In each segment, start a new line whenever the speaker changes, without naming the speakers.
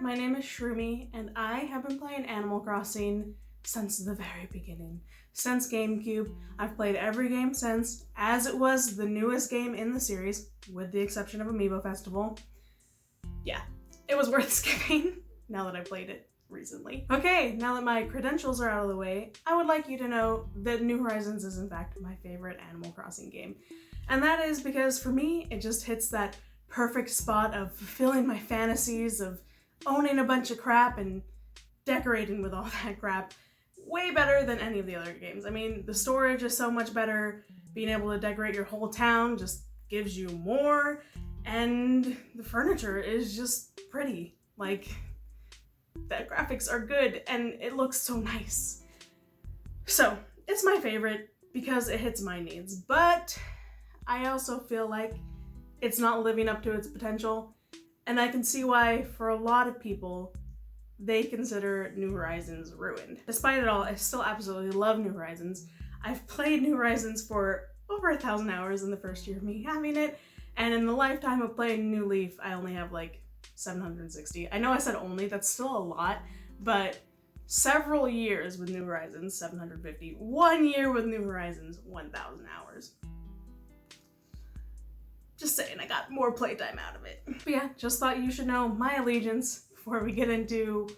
my name is Shroomy, and I have been playing Animal Crossing since the very beginning. Since GameCube, I've played every game since, as it was the newest game in the series, with the exception of Amiibo Festival. Yeah, it was worth skipping, now that I played it recently. Okay, now that my credentials are out of the way, I would like you to know that New Horizons is in fact my favorite Animal Crossing game. And that is because for me, it just hits that perfect spot of fulfilling my fantasies of owning a bunch of crap and decorating with all that crap way better than any of the other games. I mean, the storage is so much better, being able to decorate your whole town just gives you more, and the furniture is just pretty. Like, the graphics are good and it looks so nice. So, it's my favorite because it hits my needs, but I also feel like it's not living up to its potential. And I can see why, for a lot of people, they consider New Horizons ruined. Despite it all, I still absolutely love New Horizons. I've played New Horizons for over 1,000 hours in the first year of me having it, and in the lifetime of playing New Leaf, I only have like 760. I know I said only, that's still a lot, but several years with New Horizons, 750. 1 year with New Horizons, 1,000 hours. Just saying, I got more playtime out of it. But yeah, just thought you should know my allegiance before we get into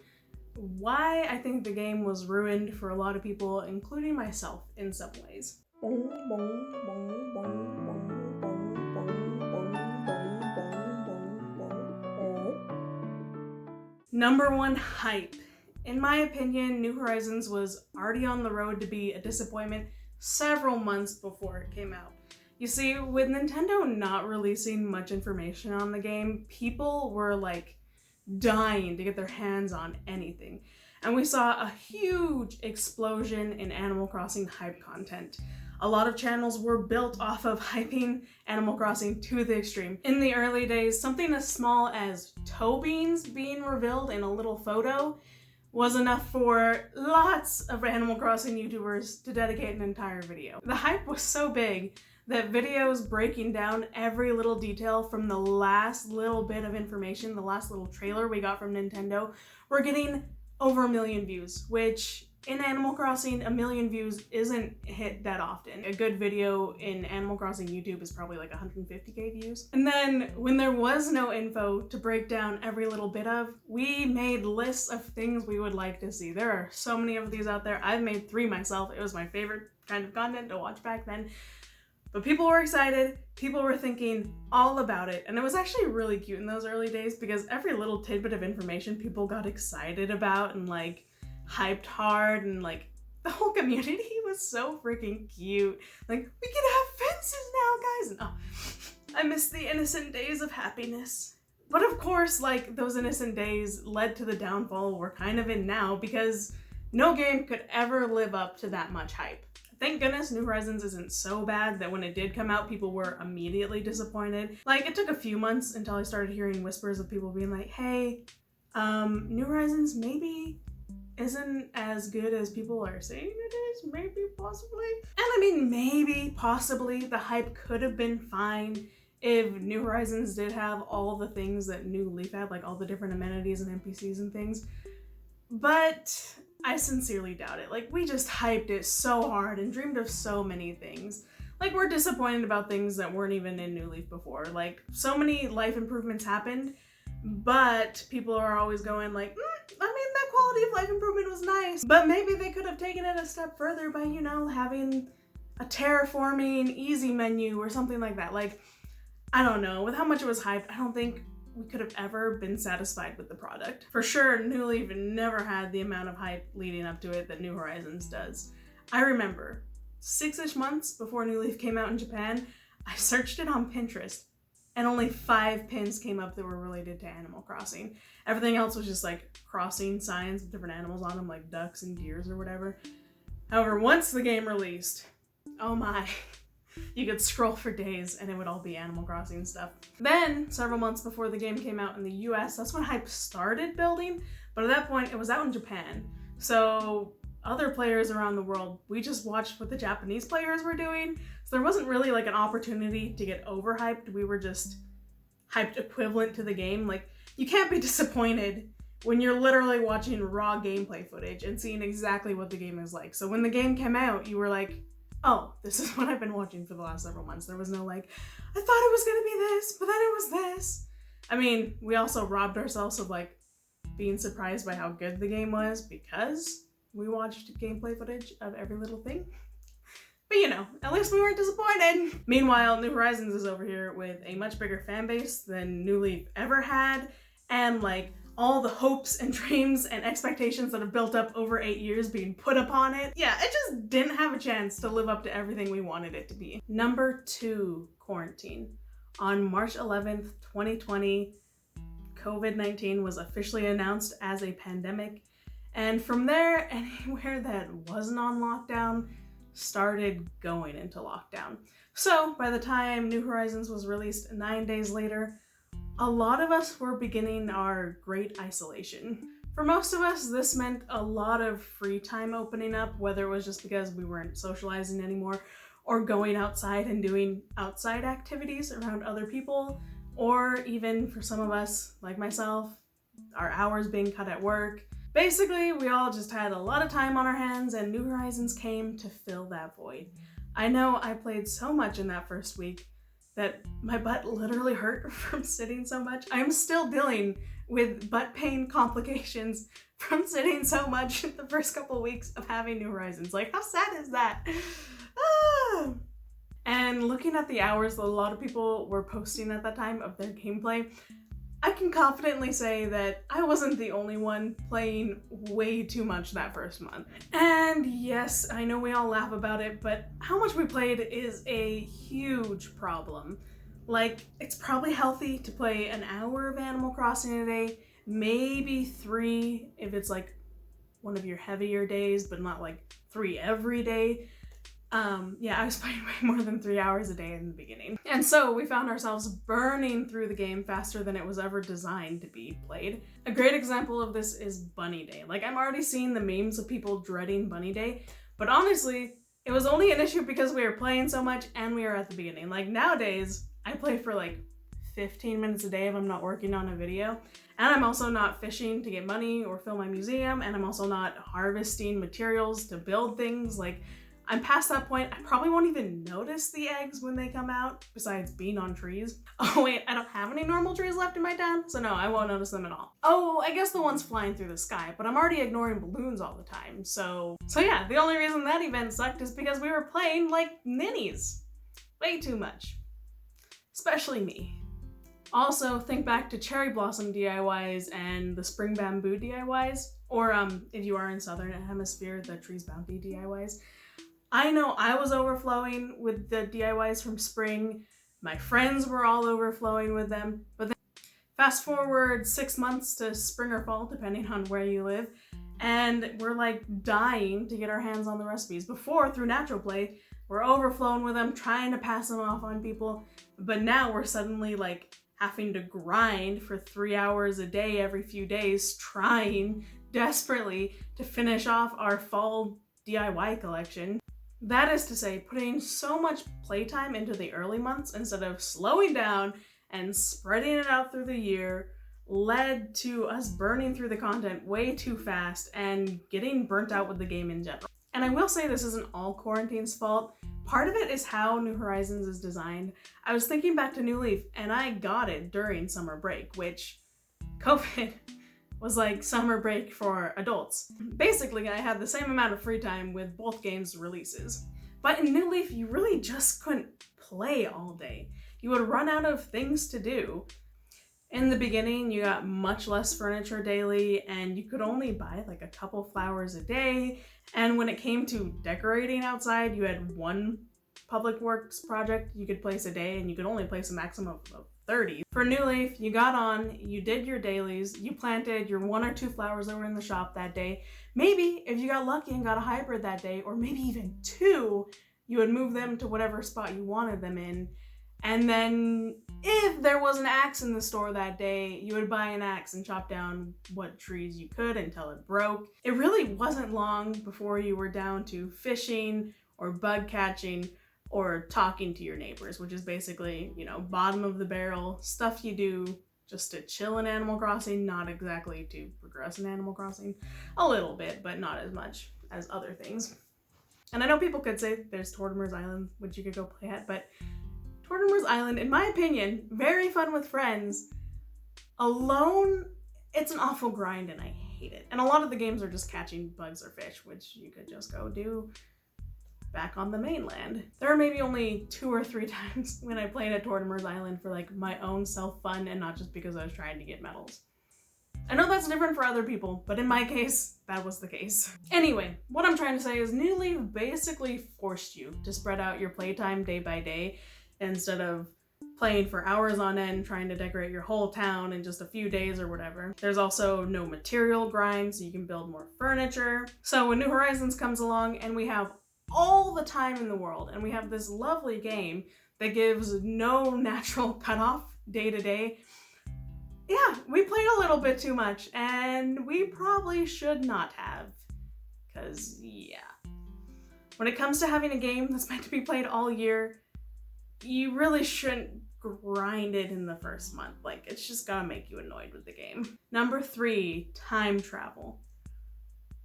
why I think the game was ruined for a lot of people, including myself in some ways. Number one, hype. In my opinion, New Horizons was already on the road to be a disappointment several months before it came out. You see, with Nintendo not releasing much information on the game, people were like dying to get their hands on anything. And we saw a huge explosion in Animal Crossing hype content. A lot of channels were built off of hyping Animal Crossing to the extreme. In the early days, something as small as toe beans being revealed in a little photo was enough for lots of Animal Crossing YouTubers to dedicate an entire video. The hype was so big that videos breaking down every little detail from the last little bit of information, the last little trailer we got from Nintendo, were getting over 1 million views, which in Animal Crossing, 1 million views isn't hit that often. A good video in Animal Crossing YouTube is probably like 150k views. And then when there was no info to break down every little bit of, we made lists of things we would like to see. There are so many of these out there. I've made 3 myself. It was my favorite kind of content to watch back then. But people were excited, people were thinking all about it, and it was actually really cute in those early days because every little tidbit of information people got excited about and like hyped hard, and like the whole community was so freaking cute. Like, we can have fences now, guys! And oh, I miss the innocent days of happiness. But of course, like, those innocent days led to the downfall we're kind of in now because no game could ever live up to that much hype. Thank goodness New Horizons isn't so bad that when it did come out, people were immediately disappointed. Like, it took a few months until I started hearing whispers of people being like, hey, New Horizons maybe isn't as good as people are saying it is, maybe, possibly. And I mean, maybe, possibly, the hype could have been fine if New Horizons did have all the things that New Leaf had, like all the different amenities and NPCs and things. But I sincerely doubt it. Like, we just hyped it so hard and dreamed of so many things. Like, we're disappointed about things that weren't even in New Leaf before. Like, so many life improvements happened, but people are always going like, I mean, that quality of life improvement was nice, but maybe they could have taken it a step further by, you know, having a terraforming easy menu or something like that. Like, I don't know. With how much it was hyped, I don't think we could have ever been satisfied with the product. For sure, New Leaf never had the amount of hype leading up to it that New Horizons does. I remember 6-ish months before New Leaf came out in Japan, I searched it on Pinterest and only 5 pins came up that were related to Animal Crossing. Everything else was just like crossing signs with different animals on them, like ducks and deers or whatever. However, once the game released, oh my, you could scroll for days and it would all be Animal Crossing stuff. Then, several months before the game came out in the US, that's when hype started building, but at that point it was out in Japan. So other players around the world, we just watched what the Japanese players were doing. So there wasn't really like an opportunity to get overhyped. We were just hyped equivalent to the game. Like, you can't be disappointed when you're literally watching raw gameplay footage and seeing exactly what the game is like. So when the game came out, you were like, oh, this is what I've been watching for the last several months. There was no like, I thought it was gonna be this, but then it was this. I mean, we also robbed ourselves of like being surprised by how good the game was because we watched gameplay footage of every little thing. But you know, at least we weren't disappointed. Meanwhile, New Horizons is over here with a much bigger fan base than New Leaf ever had, and like all the hopes and dreams and expectations that have built up over 8 years being put upon it. Yeah, it just didn't have a chance to live up to everything we wanted it to be. Number 2, quarantine. On March 11th, 2020, COVID-19 was officially announced as a pandemic, and from there, anywhere that wasn't on lockdown started going into lockdown. So by the time New Horizons was released 9 days later, a lot of us were beginning our great isolation. For most of us, this meant a lot of free time opening up, whether it was just because we weren't socializing anymore or going outside and doing outside activities around other people, or even for some of us, like myself, our hours being cut at work. Basically, we all just had a lot of time on our hands, and New Horizons came to fill that void. I know I played so much in that first week that my butt literally hurt from sitting so much. I'm still dealing with butt pain complications from sitting so much the first couple weeks of having New Horizons. Like, how sad is that? Ah! And looking at the hours that a lot of people were posting at that time of their gameplay, I can confidently say that I wasn't the only one playing way too much that first month. And yes, I know we all laugh about it, but how much we played is a huge problem. Like, it's probably healthy to play an hour of Animal Crossing a day, maybe 3 if it's like one of your heavier days, but not like 3 every day. Yeah, I was playing way more than 3 hours a day in the beginning. And so we found ourselves burning through the game faster than it was ever designed to be played. A great example of this is Bunny Day. Like, I'm already seeing the memes of people dreading Bunny Day, but honestly, it was only an issue because we were playing so much and we were at the beginning. Like, nowadays, I play for like 15 minutes a day if I'm not working on a video. And I'm also not fishing to get money or fill my museum, and I'm also not harvesting materials to build things. Like, I'm past that point. I probably won't even notice the eggs when they come out, besides being on trees. Oh wait, I don't have any normal trees left in my town, so no, I won't notice them at all. Oh, I guess the ones flying through the sky, but I'm already ignoring balloons all the time, so yeah, the only reason that event sucked is because we were playing like ninnies. Way too much. Especially me. Also, think back to cherry blossom DIYs and the spring bamboo DIYs, or if you are in Southern Hemisphere, the Trees Bounty DIYs. I know I was overflowing with the DIYs from spring. My friends were all overflowing with them. But then fast forward 6 months to spring or fall, depending on where you live, and we're like dying to get our hands on the recipes. Before, through natural play, we're overflowing with them, trying to pass them off on people. But now we're suddenly like having to grind for 3 hours a day every few days, trying desperately to finish off our fall DIY collection. That is to say, putting so much playtime into the early months instead of slowing down and spreading it out through the year led to us burning through the content way too fast and getting burnt out with the game in general. And I will say this isn't all Quarantine's fault. Part of it is how New Horizons is designed. I was thinking back to New Leaf, and I got it during summer break, which COVID was like summer break for adults. Basically, I had the same amount of free time with both games' releases. But in New Leaf, you really just couldn't play all day. You would run out of things to do. In the beginning, you got much less furniture daily, and you could only buy like a couple flowers a day. And when it came to decorating outside, you had one public works project you could place a day, and you could only place a maximum of 30. For New Leaf, you got on, you did your dailies, you planted your 1 or 2 flowers that were in the shop that day. Maybe if you got lucky and got a hybrid that day, or maybe even 2, you would move them to whatever spot you wanted them in. And then if there was an axe in the store that day, you would buy an axe and chop down what trees you could until it broke. It really wasn't long before you were down to fishing or bug catching or talking to your neighbors, which is basically, you know, bottom of the barrel stuff you do just to chill in Animal Crossing, not exactly to progress in Animal Crossing. A little bit, but not as much as other things. And I know people could say there's Tortimer's Island, which you could go play at, but Tortimer's Island, in my opinion, very fun with friends. Alone, it's an awful grind and I hate it. And a lot of the games are just catching bugs or fish, which you could just go do back on the mainland. There are maybe only 2 or 3 times when I played at Tortimer's Island for like my own self-fun and not just because I was trying to get medals. I know that's different for other people, but in my case, that was the case. Anyway, what I'm trying to say is New Leaf basically forced you to spread out your playtime day by day instead of playing for hours on end trying to decorate your whole town in just a few days or whatever. There's also no material grind, so you can build more furniture. So when New Horizons comes along and we have all the time in the world and we have this lovely game that gives no natural cutoff day to day, yeah, we played a little bit too much and we probably should not have, because yeah. When it comes to having a game that's meant to be played all year, you really shouldn't grind it in the first month. Like, it's just gonna make you annoyed with the game. Number 3, time travel.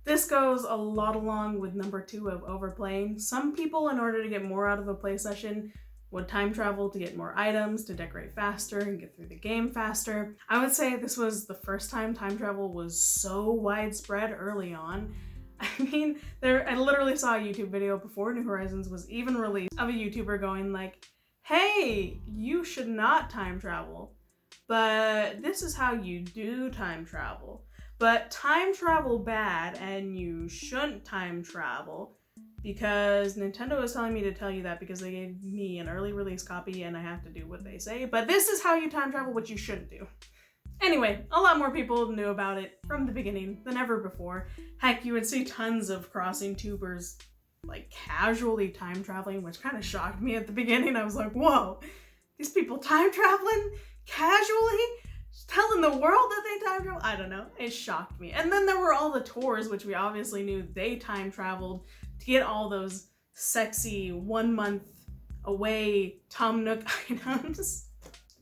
This goes a lot along with number 2 of overplaying. Some people, in order to get more out of a play session, would time travel to get more items, to decorate faster, and get through the game faster. I would say this was the first time time travel was so widespread early on. I mean, I literally saw a YouTube video before New Horizons was even released of a YouTuber going like, hey, you should not time travel, but this is how you do time travel. But time travel bad and you shouldn't time travel because Nintendo is telling me to tell you that because they gave me an early release copy and I have to do what they say. But this is how you time travel, which you shouldn't do. Anyway, a lot more people knew about it from the beginning than ever before. Heck, you would see tons of crossing tubers like casually time traveling, which kind of shocked me at the beginning. I was like, whoa, these people time traveling casually? Telling the world that they time travel? I don't know. It shocked me. And then there were all the tours, which we obviously knew they time traveled to get all those sexy 1 month away Tom Nook items.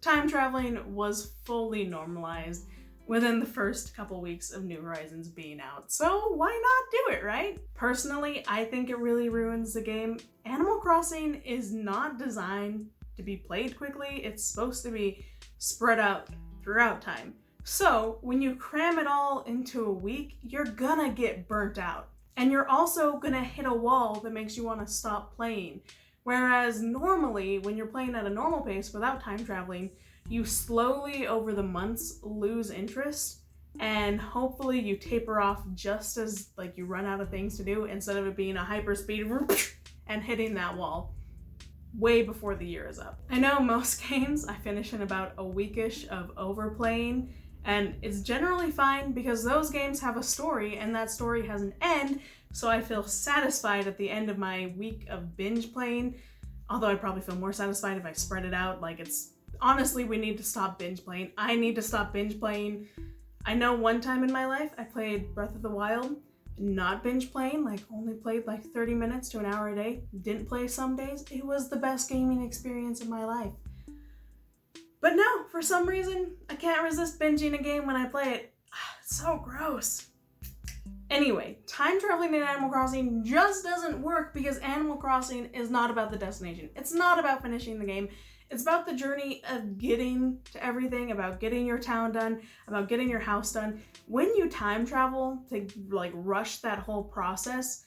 Time traveling was fully normalized within the first couple weeks of New Horizons being out. So why not do it, right? Personally, I think it really ruins the game. Animal Crossing is not designed to be played quickly. It's supposed to be spread out throughout time. So when you cram it all into a week, you're gonna get burnt out. And you're also gonna hit a wall that makes you wanna stop playing. Whereas normally, when you're playing at a normal pace without time traveling, you slowly over the months lose interest and hopefully you taper off just as like you run out of things to do instead of it being a hyper speed and hitting that wall way before the year is up. I know most games I finish in about a weekish of overplaying, and it's generally fine because those games have a story and that story has an end, so I feel satisfied at the end of my week of binge playing, although I'd probably feel more satisfied if I spread it out. Like, it's honestly, we need to stop binge playing. I need to stop binge playing. I know one time in my life I played Breath of the Wild, not binge playing, like only played like 30 minutes to an hour a day, didn't play some days. It was the best gaming experience of my life. But no, for some reason, I can't resist binging a game when I play it. It's so gross. Anyway, time traveling in Animal Crossing just doesn't work because Animal Crossing is not about the destination. It's not about finishing the game. It's about the journey of getting to everything, about getting your town done, about getting your house done. When you time travel to like rush that whole process,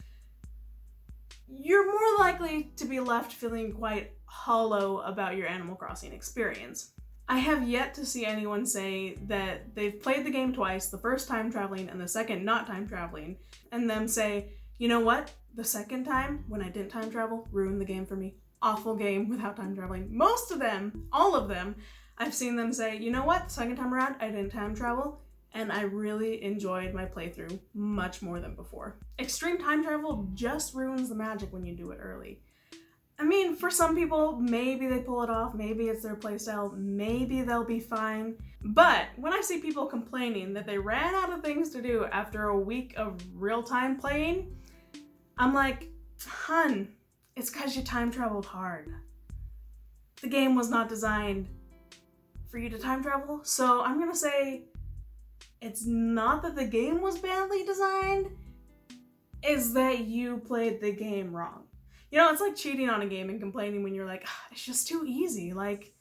you're more likely to be left feeling quite hollow about your Animal Crossing experience. I have yet to see anyone say that they've played the game twice, the first time traveling and the second not time traveling, and them say, you know what, the second time when I didn't time travel ruined the game for me. Awful game without time traveling. Most of them, all of them, I've seen them say, you know what, the second time around I didn't time travel and I really enjoyed my playthrough much more than before. Extreme time travel just ruins the magic when you do it early. I mean, for some people, maybe they pull it off, maybe it's their playstyle, maybe they'll be fine. But when I see people complaining that they ran out of things to do after a week of real-time playing, I'm like, hun, it's because you time traveled hard. The game was not designed for you to time travel. So I'm gonna say it's not that the game was badly designed, it's that you played the game wrong. You know, it's like cheating on a game and complaining when you're like, it's just too easy. Like,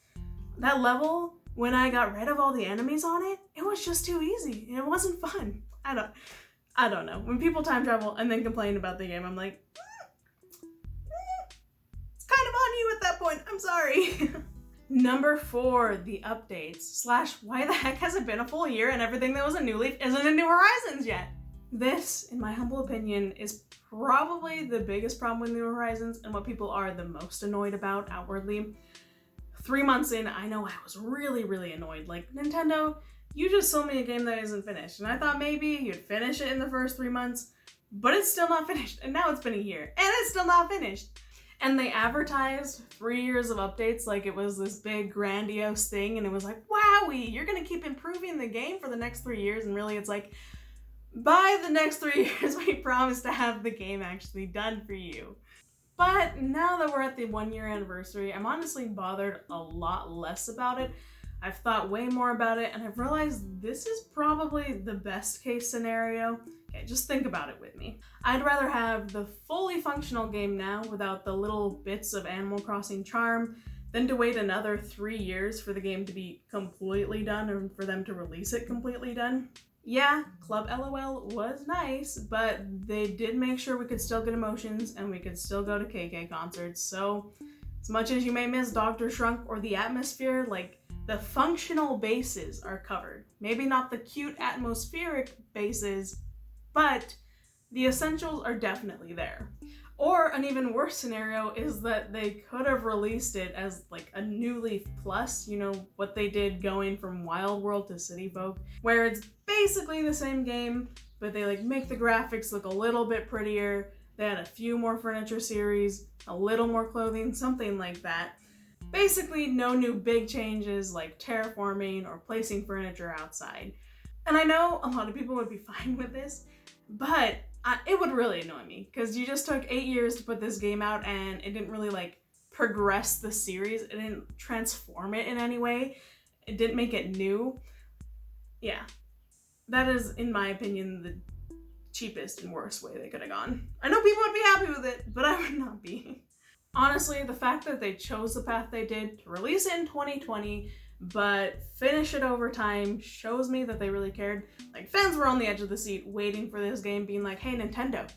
that level, when I got rid of all the enemies on it, it was just too easy. And it wasn't fun. I don't know. When people time travel and then complain about the game, I'm like, it's kind of on you at that point. I'm sorry. Number 4, the updates. / why the heck has it been a full year and everything that was a New Leaf isn't a New Horizons yet? This, in my humble opinion, is probably the biggest problem with New Horizons and what people are the most annoyed about outwardly. 3 months in, I know I was really, really annoyed. Like, Nintendo, you just sold me a game that isn't finished. And I thought maybe you'd finish it in the first 3 months, but it's still not finished. And now it's been a year, and it's still not finished. And they advertised 3 years of updates like it was this big, grandiose thing. And it was like, wowie, you're gonna keep improving the game for the next 3 years. And really, it's like, by the next 3 years, we promise to have the game actually done for you. But now that we're at the 1 year anniversary, I'm honestly bothered a lot less about it. I've thought way more about it, and I've realized this is probably the best case scenario. Okay, just think about it with me. I'd rather have the fully functional game now without the little bits of Animal Crossing charm than to wait another 3 years for the game to be completely done or for them to release it completely done. Yeah, Club LOL was nice, but they did make sure we could still get emotions and we could still go to KK concerts. So as much as you may miss Dr. Shrunk or the atmosphere, like, the functional bases are covered. Maybe not the cute atmospheric bases, but the essentials are definitely there. Or an even worse scenario is that they could have released it as like a New Leaf Plus, you know, what they did going from Wild World to City Folk, where it's basically the same game, but they like make the graphics look a little bit prettier. They had a few more furniture series, a little more clothing, something like that. Basically no new big changes like terraforming or placing furniture outside. And I know a lot of people would be fine with this, but it would really annoy me because you just took 8 years to put this game out and it didn't really like progress the series. It didn't transform it in any way. It didn't make it new. Yeah, that is, in my opinion, the cheapest and worst way they could have gone. I know people would be happy with it, but I would not be. Honestly, the fact that they chose the path they did to release it in 2020 but finish it over time shows me that they really cared. Like, fans were on the edge of the seat waiting for this game, being like, hey Nintendo,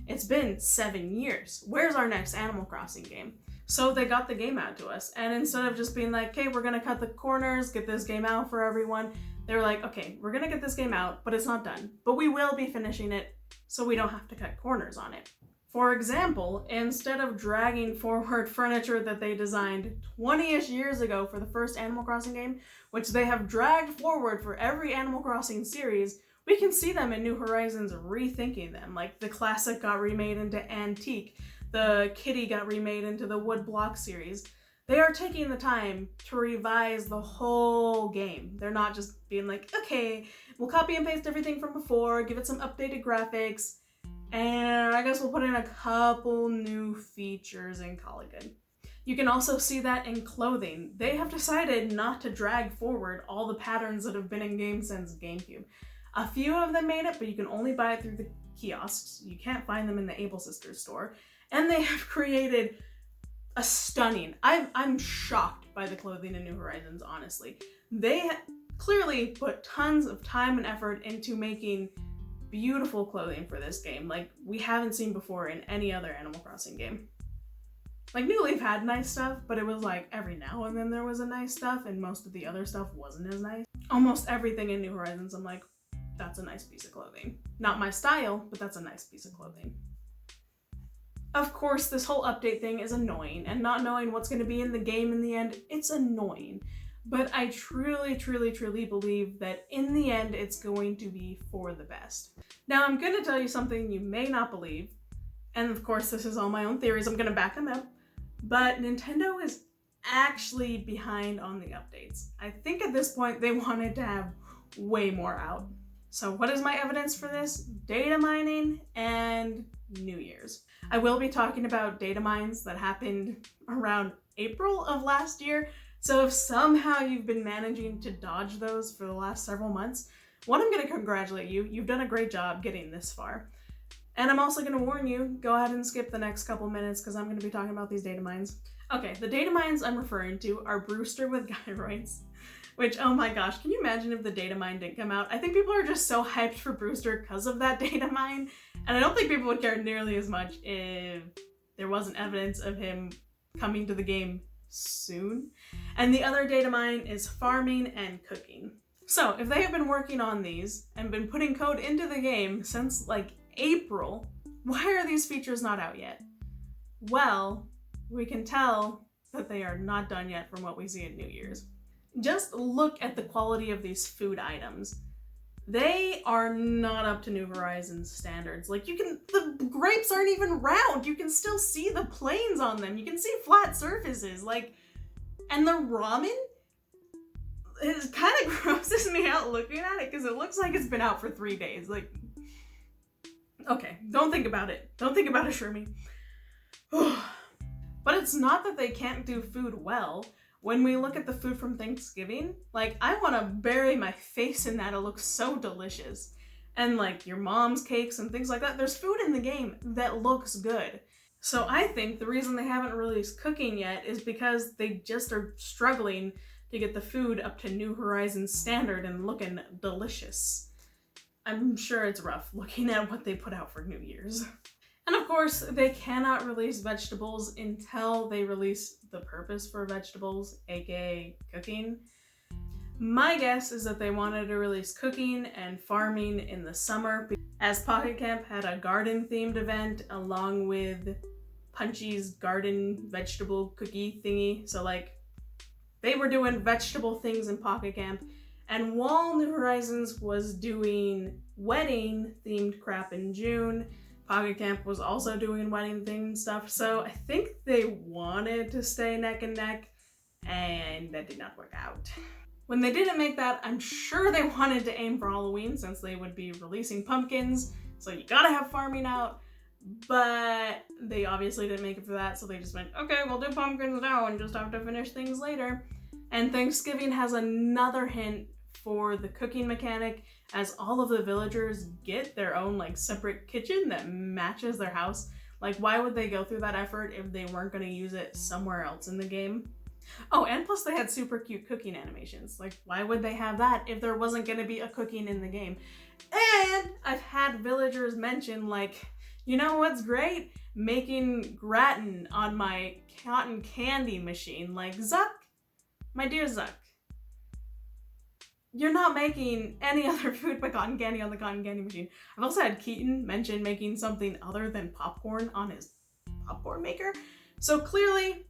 it's been 7 years. Where's our next Animal Crossing game? So they got the game out to us, and instead of just being like, okay, we're gonna cut the corners, get this game out for everyone, they were like, okay, we're gonna get this game out, but it's not done. But we will be finishing it, so we don't have to cut corners on it. For example, instead of dragging forward furniture that they designed 20-ish years ago for the first Animal Crossing game, which they have dragged forward for every Animal Crossing series, we can see them in New Horizons rethinking them. Like, the classic got remade into antique, the kitty got remade into the wood block series. They are taking the time to revise the whole game. They're not just being like, okay, we'll copy and paste everything from before, give it some updated graphics, and I guess we'll put in a couple new features and call it good. You can also see that in clothing. They have decided not to drag forward all the patterns that have been in games since GameCube. A few of them made it, but you can only buy it through the kiosks. You can't find them in the Able Sisters store. And they have created a stunning... I'm shocked by the clothing in New Horizons, honestly. They clearly put tons of time and effort into making beautiful clothing for this game, like we haven't seen before in any other Animal Crossing game. Like, New Leaf had nice stuff, but it was like every now and then there was a nice stuff, and most of the other stuff wasn't as nice. Almost everything in New Horizons, I'm like, that's a nice piece of clothing. Not my style, but that's a nice piece of clothing. Of course, this whole update thing is annoying, and not knowing what's going to be in the game in the end, it's annoying. But I truly, truly, truly believe that in the end, it's going to be for the best. Now, I'm going to tell you something you may not believe, and of course, this is all my own theories, I'm going to back them up, but Nintendo is actually behind on the updates. I think at this point, they wanted to have way more out. So what is my evidence for this? Data mining and New Year's. I will be talking about data mines that happened around April of last year, So if somehow you've been managing to dodge those for the last several months, one, I'm going to congratulate you. You've done a great job getting this far. And I'm also going to warn you, go ahead and skip the next couple minutes because I'm going to be talking about these data mines. Okay, the data mines I'm referring to are Brewster with gyroids, which, oh my gosh, can you imagine if the data mine didn't come out? I think people are just so hyped for Brewster because of that data mine, and I don't think people would care nearly as much if there wasn't evidence of him coming to the game soon. And the other data mine is farming and cooking. So if they have been working on these and been putting code into the game since like April, why are these features not out yet? Well, we can tell that they are not done yet from what we see at New Year's. Just look at the quality of these food items. They are not up to New Horizons standards. Like, the grapes aren't even round. You can still see the planes on them. You can see flat surfaces. Like, and the ramen, it kind of grosses me out looking at it because it looks like it's been out for 3 days. Like, okay, don't think about it. Don't think about it, Shermie. But it's not that they can't do food well. When we look at the food from Thanksgiving, like, I want to bury my face in that. It looks so delicious. And like your mom's cakes and things like that, there's food in the game that looks good. So I think the reason they haven't released cooking yet is because they just are struggling to get the food up to New Horizons standard and looking delicious. I'm sure it's rough looking at what they put out for New Year's. And of course, they cannot release vegetables until they release the purpose for vegetables, aka cooking. My guess is that they wanted to release cooking and farming in the summer, as Pocket Camp had a garden-themed event along with Punchy's garden vegetable cookie thingy. So like, they were doing vegetable things in Pocket Camp, and while New Horizons was doing wedding-themed crap in June, Pocket Camp was also doing wedding-themed stuff, so I think they wanted to stay neck and neck, and that did not work out. When they didn't make that, I'm sure they wanted to aim for Halloween since they would be releasing pumpkins, so you gotta have farming out, but they obviously didn't make it for that, so they just went, okay, we'll do pumpkins now and just have to finish things later. And Thanksgiving has another hint for the cooking mechanic, as all of the villagers get their own like separate kitchen that matches their house. Like, why would they go through that effort if they weren't going to use it somewhere else in the game? Oh, and plus they had super cute cooking animations. Like, why would they have that if there wasn't going to be a cooking in the game? And I've had villagers mention, like, you know what's great? Making gratin on my cotton candy machine. Like, Zuck, my dear Zuck, you're not making any other food but cotton candy on the cotton candy machine. I've also had Keaton mention making something other than popcorn on his popcorn maker. So clearly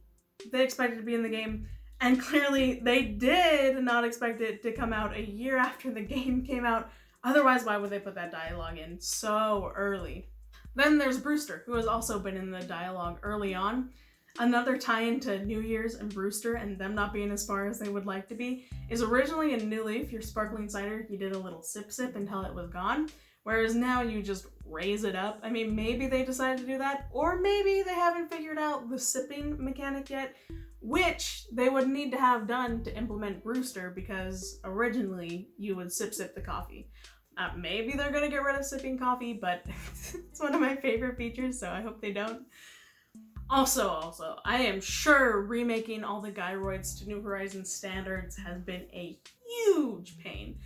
they expected it to be in the game, and clearly they did not expect it to come out a year after the game came out. Otherwise, why would they put that dialogue in so early? Then there's Brewster, who has also been in the dialogue early on. Another tie-in to New Year's and Brewster and them not being as far as they would like to be is originally in New Leaf, your sparkling cider, you did a little sip until it was gone, whereas now you just raise it up. I mean, maybe they decided to do that, or maybe they haven't figured out the sipping mechanic yet, which they would need to have done to implement Brewster, because originally you would sip the coffee. Maybe they're gonna get rid of sipping coffee, but it's one of my favorite features, so I hope they don't. Also, I am sure remaking all the gyroids to New Horizons standards has been a huge pain.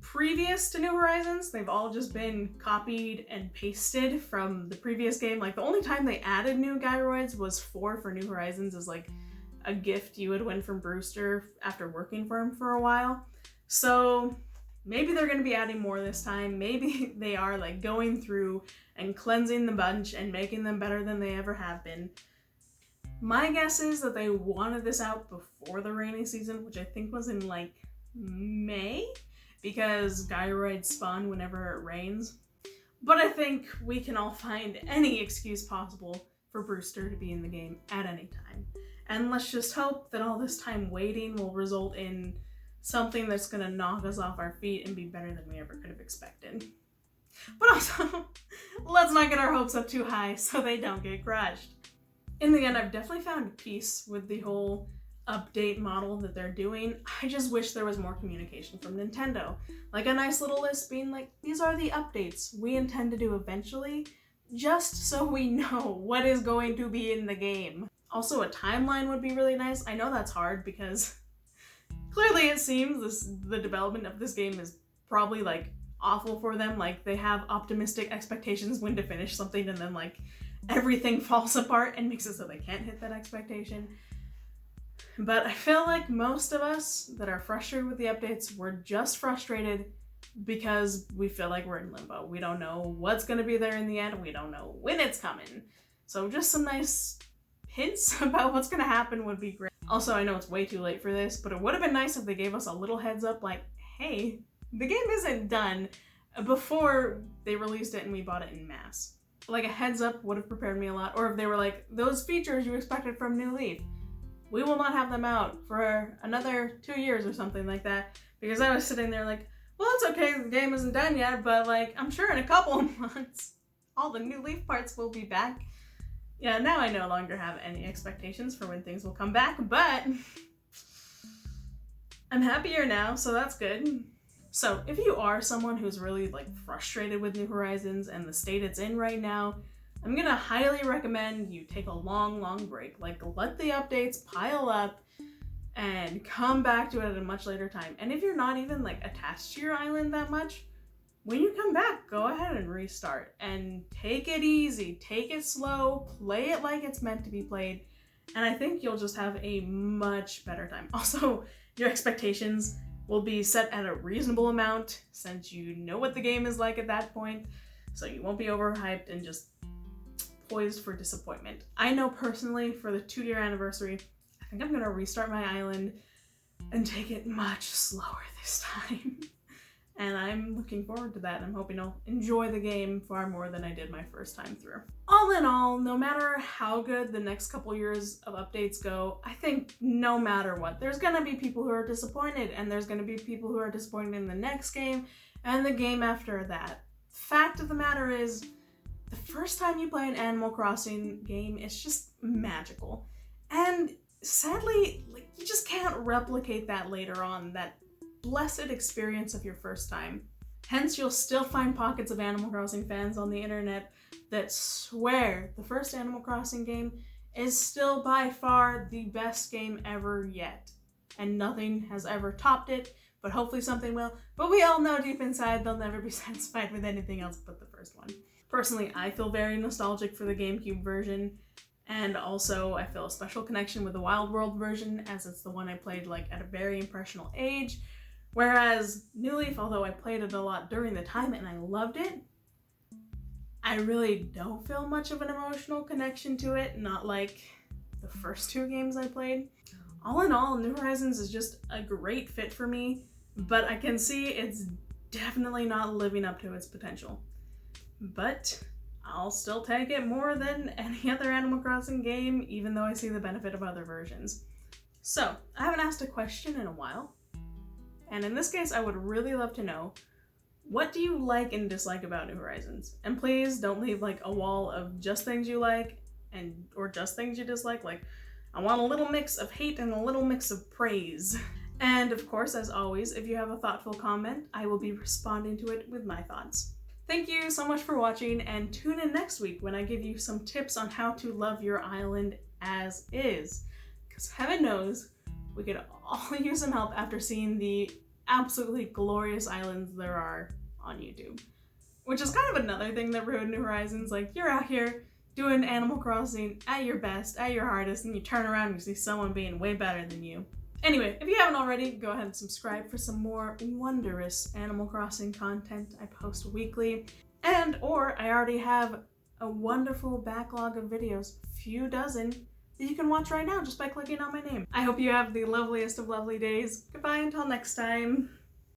Previous to New Horizons, they've all just been copied and pasted from the previous game. Like, the only time they added new gyroids was for New Horizons as like a gift you would win from Brewster after working for him for a while. So maybe they're going to be adding more this time. Maybe they are like going through and cleansing the bunch and making them better than they ever have been. My guess is that they wanted this out before the rainy season, which I think was in like May, because gyroids spawn whenever it rains. But I think we can all find any excuse possible for Brewster to be in the game at any time. And let's just hope that all this time waiting will result in something that's gonna knock us off our feet and be better than we ever could have expected. But also, let's not get our hopes up too high so they don't get crushed. In the end, I've definitely found peace with the whole update model that they're doing. I just wish there was more communication from Nintendo. Like a nice little list being like, these are the updates we intend to do eventually, just so we know what is going to be in the game. Also, a timeline would be really nice. I know that's hard because clearly it seems the development of this game is probably like awful for them. Like they have optimistic expectations when to finish something and then like everything falls apart and makes it so they can't hit that expectation. But I feel like most of us that are frustrated with the updates, we're just frustrated because we feel like we're in limbo. We don't know what's going to be there in the end. We don't know when it's coming. So just some nice hints about what's going to happen would be great. Also, I know it's way too late for this, but it would have been nice if they gave us a little heads up like, hey, the game isn't done, before they released it and we bought it in mass. Like a heads up would have prepared me a lot. Or if they were like, those features you expected from New Leaf, we will not have them out for another 2 years or something like that. Because I was sitting there like, well, it's okay, the game isn't done yet, but like, I'm sure in a couple of months, all the New Leaf parts will be back. Yeah, now I no longer have any expectations for when things will come back, but I'm happier now, so that's good. So if you are someone who's really like frustrated with New Horizons and the state it's in right now, I'm gonna highly recommend you take a long break. Like, let the updates pile up and come back to it at a much later time. And if you're not even like attached to your island that much, when you come back, go ahead and restart and take it easy, take it slow, play it like it's meant to be played, and I think you'll just have a much better time. Also, your expectations will be set at a reasonable amount since you know what the game is like at that point, so you won't be overhyped and just poised for disappointment. I know personally for the 2-year anniversary, I think I'm gonna restart my island and take it much slower this time. And I'm looking forward to that. I'm hoping I'll enjoy the game far more than I did my first time through. All in all, no matter how good the next couple years of updates go, I think no matter what, there's gonna be people who are disappointed, and there's gonna be people who are disappointed in the next game and the game after that. Fact of the matter is, the first time you play an Animal Crossing game, it's just magical. And sadly, like, you just can't replicate that later on, that blessed experience of your first time. Hence, you'll still find pockets of Animal Crossing fans on the internet that swear the first Animal Crossing game is still by far the best game ever yet. And nothing has ever topped it, but hopefully something will. But we all know deep inside they'll never be satisfied with anything else but the first one. Personally, I feel very nostalgic for the GameCube version, and also I feel a special connection with the Wild World version, as it's the one I played like at a very impressionable age. Whereas New Leaf, although I played it a lot during the time and I loved it, I really don't feel much of an emotional connection to it, not like the first 2 games I played. All in all, New Horizons is just a great fit for me, but I can see it's definitely not living up to its potential. But I'll still take it more than any other Animal Crossing game, even though I see the benefit of other versions. So, I haven't asked a question in a while. And in this case, I would really love to know, what do you like and dislike about New Horizons? And please don't leave like a wall of just things you like or just things you dislike. Like, I want a little mix of hate and a little mix of praise. And of course, as always, if you have a thoughtful comment, I will be responding to it with my thoughts. Thank you so much for watching, and tune in next week when I give you some tips on how to love your island as is. Because heaven knows, we could all use some help after seeing the absolutely glorious islands there are on YouTube. Which is kind of another thing that ruined New Horizons. Like, you're out here doing Animal Crossing at your best, at your hardest, and you turn around and you see someone being way better than you. Anyway, if you haven't already, go ahead and subscribe for some more wondrous Animal Crossing content I post weekly. Or I already have a wonderful backlog of videos, few dozen, that you can watch right now just by clicking on my name. I hope you have the loveliest of lovely days. Goodbye until next time.